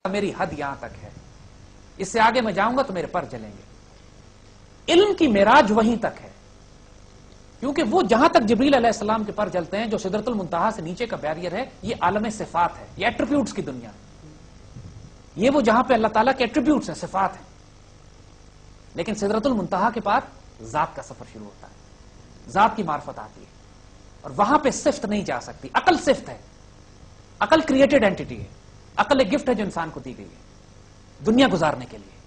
میری حد یہاں تک ہے، اس سے آگے میں جاؤں گا تو میرے پر جلیں گے۔ علم کی معراج وہیں تک ہے، کیونکہ وہ جہاں تک جبریل علیہ السلام کے پر جلتے ہیں، جو سدرۃ المنتہا سے نیچے کا بیریئر ہے، یہ عالم صفات ہے، یہ ایٹریبیوٹس کی دنیا ہے، یہ وہ جہاں پہ اللہ تعالیٰ کے ایٹریبیوٹس ہیں، صفات ہیں۔ لیکن سدرۃ المنتہا کے بعد ذات کا سفر شروع ہوتا ہے، ذات کی معرفت آتی ہے، اور وہاں پہ صفت نہیں جا سکتی۔ عقل صفت ہے، عقل کریٹڈ اینٹیٹی ہے، عقل ایک گفٹ ہے جو انسان کو دی گئی ہے دنیا گزارنے کے لیے،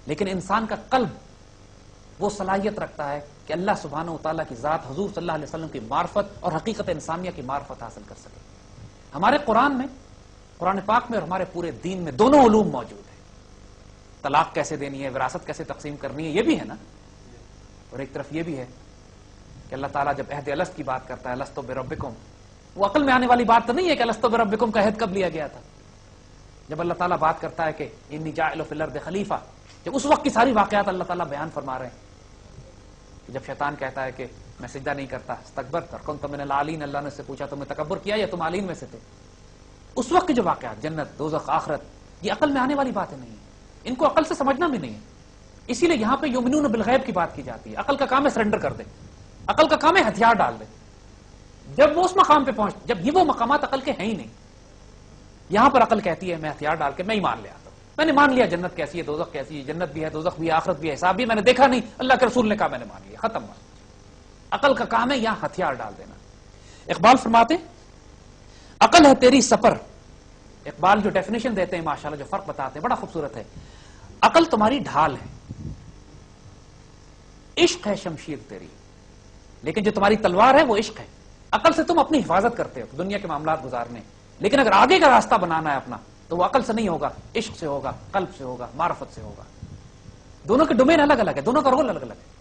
لیکن انسان کا قلب وہ صلاحیت رکھتا ہے کہ اللہ سبحانہ و تعالیٰ کی ذات، حضور صلی اللہ علیہ وسلم کی معرفت اور حقیقت انسانیہ کی معرفت حاصل کر سکے۔ ہمارے قرآن میں، قرآن پاک میں اور ہمارے پورے دین میں دونوں علوم موجود ہیں۔ طلاق کیسے دینی ہے، وراثت کیسے تقسیم کرنی ہے، یہ بھی ہے نا، اور ایک طرف یہ بھی ہے کہ اللہ تعالیٰ جب عہد الست کی بات کرتا ہے، الستو بربکم، وہ عقل میں آنے والی بات تو نہیں ہے کہ الستو بربکم کا عہد کب لیا گیا تھا۔ جب اللہ تعالیٰ بات کرتا ہے کہ انی جاعل فی الارض خلیفہ، جب اس وقت کی ساری واقعات اللہ تعالیٰ بیان فرما رہے ہیں، جب شیطان کہتا ہے کہ میں سجدہ نہیں کرتا، استکبرت وکنت من العالین، اللہ نے اس سے پوچھا تم نے تکبر کیا یا تم عالین میں سے تھے؟ اس وقت کے جو واقعات، جنت، دوزخ، آخرت، یہ عقل میں آنے والی باتیں نہیں ہیں، ان کو عقل سے سمجھنا بھی نہیں ہے۔ اسی لیے یہاں پہ یؤمنون بالغیب کی بات کی جاتی ہے۔ عقل کا کام ہے سرنڈر کر دے، عقل کا کام ہے ہتھیار ڈال دے۔ جب وہ اس مقام پہ پہنچ، جب یہ وہ مقامات عقل کے ہیں ہی نہیں، یہاں پر عقل کہتی ہے میں ہتھیار ڈال کے میں ہی مان لے آتا ہوں، میں نے مان لیا جنت کیسی ہے، دوزخ کیسی ہے، جنت بھی ہے، دوزخ بھی ہے، آخرت بھی ہے، حساب بھی ہے، میں نے دیکھا نہیں، اللہ کے رسول نے کہا میں نے مان لیا، ختم بات۔ عقل کا کام ہے یہاں ہتھیار ڈال دینا۔ اقبال فرماتے ہیں عقل ہے تیری سپر، اقبال جو ڈیفینیشن دیتے ہیں ماشاءاللہ، جو فرق بتاتے ہیں، بڑا خوبصورت ہے۔ عقل تمہاری ڈھال ہے، عشق ہے شمشیر تیری، لیکن جو تمہاری تلوار ہے وہ عشق ہے۔ عقل سے تم اپنی حفاظت کرتے ہو دنیا کے معاملات گزارنے، لیکن اگر آگے کا راستہ بنانا ہے اپنا تو وہ عقل سے نہیں ہوگا، عشق سے ہوگا، قلب سے ہوگا، معرفت سے ہوگا۔ دونوں کے ڈومین الگ الگ ہے، دونوں کا رول الگ الگ ہے۔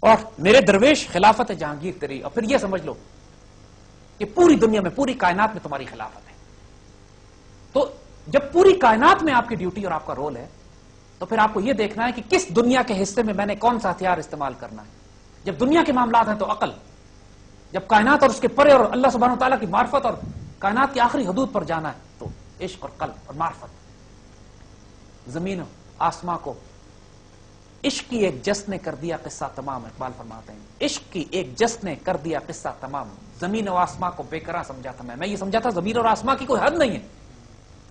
اور میرے درویش خلافت ہے جہانگیر تیری، اور پھر یہ سمجھ لو کہ پوری دنیا میں، پوری کائنات میں تمہاری خلافت ہے۔ تو جب پوری کائنات میں آپ کی ڈیوٹی اور آپ کا رول ہے، تو پھر آپ کو یہ دیکھنا ہے کہ کس دنیا کے حصے میں میں نے کون سا ہتھیار استعمال کرنا ہے۔ جب دنیا کے معاملات ہیں تو عقل، جب کائنات اور اس کے پرے اور اللہ سبحانہ و تعالیٰ کی معرفت اور کائنات کی آخری حدود پر جانا ہے تو عشق اور قلب اور معرفت۔ زمین و آسماں کو عشق کی ایک جس نے کر دیا قصہ تمام، اقبال فرماتے ہیں عشق کی ایک جس نے کر دیا قصہ تمام، زمین و آسماں کو بے قرار سمجھا تھا میں یہ سمجھا تھا زمین اور آسماں کی کوئی حد نہیں ہے،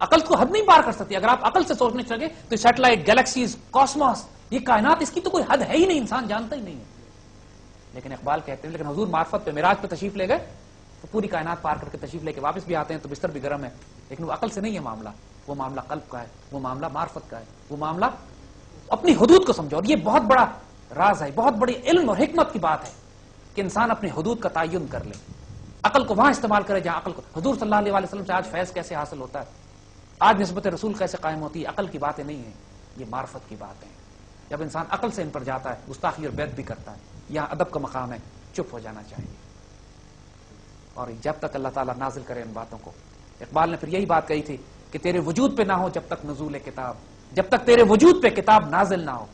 عقل کو حد نہیں پار کر سکتی۔ اگر آپ عقل سے سوچنے چلے تو سیٹلائٹ، گلیکسیز، کاسموس، یہ کائنات، اس کی تو کوئی حد ہے ہی نہیں، انسان جانتا ہی نہیں ہے۔ لیکن اقبال کہتے ہیں لیکن حضور معرفت پہ معراج پہ تشریف لے گئے تو پوری کائنات پار کر کے تشریف لے کے واپس بھی آتے ہیں تو بستر بھی گرم ہے، لیکن وہ عقل سے نہیں ہے معاملہ، وہ معاملہ قلب کا ہے، وہ معاملہ معرفت کا ہے، وہ معاملہ اپنی حدود کو سمجھو۔ اور یہ بہت بڑا راز ہے، بہت بڑی علم اور حکمت کی بات ہے کہ انسان اپنی حدود کا تعین کر لے، عقل کو وہاں استعمال کرے جہاں عقل کو۔ حضور صلی اللہ علیہ وسلم سے آج فیض کیسے حاصل ہوتا ہے، آج نسبت رسول کیسے قائم ہوتی ہے، عقل کی باتیں نہیں ہیں، یہ معرفت کی باتیں ہیں۔ جب انسان عقل سے ان پر جاتا ہے، گستاخی اور بیعت بھی کرتا ہے، یہاں ادب کا مقام ہے، چپ ہو جانا چاہیے۔ اور جب تک اللہ تعالیٰ نازل کرے ان باتوں کو، اقبال نے پھر یہی بات کہی تھی کہ تیرے وجود پہ نہ ہو جب تک نزول کتاب، جب تک تیرے وجود پہ کتاب نازل نہ ہو،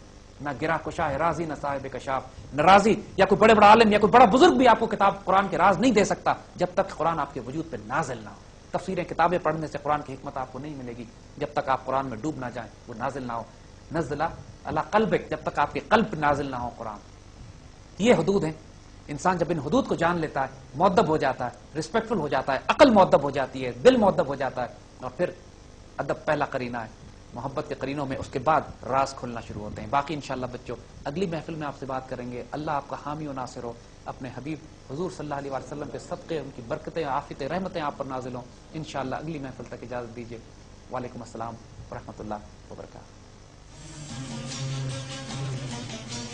نہ گرا کشا ہے رازی نہ صاحب کشاف، نہ رازی یا کوئی بڑے بڑا عالم یا کوئی بڑا بزرگ بھی آپ کو کتاب قرآن کے راز نہیں دے سکتا جب تک قرآن آپ کے وجود پہ نازل نہ ہو۔ تفسیریں، کتابیں پڑھنے سے قرآن کی حکمت آپ کو نہیں ملے گی جب تک آپ قرآن میں ڈوب نہ جائیں، وہ نازل نہ ہو۔ نزل علی قلبک، جب تک آپ کے قلب پہ نازل نہ ہو قرآن۔ یہ حدود ہیں، انسان جب ان حدود کو جان لیتا ہے، مؤدب ہو جاتا ہے، رسپیکٹفل ہو جاتا ہے، عقل مؤدب ہو جاتی ہے، دل مؤدب ہو جاتا ہے، اور پھر ادب پہلا قرینہ ہے، محبت کے قرینوں میں اس کے بعد راز کھلنا شروع ہوتے ہیں۔ باقی انشاءاللہ بچوں اگلی محفل میں آپ سے بات کریں گے۔ اللہ آپ کا حامی و ناصر ہو، اپنے حبیب حضور صلی اللہ علیہ وسلم کے صدقے، ان کی برکتیں، عافیتیں، رحمتیں آپ پر نازل ہوں۔ انشاءاللہ اگلی محفل تک اجازت دیجیے۔ وعلیکم السلام ورحمۃ اللہ وبرکاتہ۔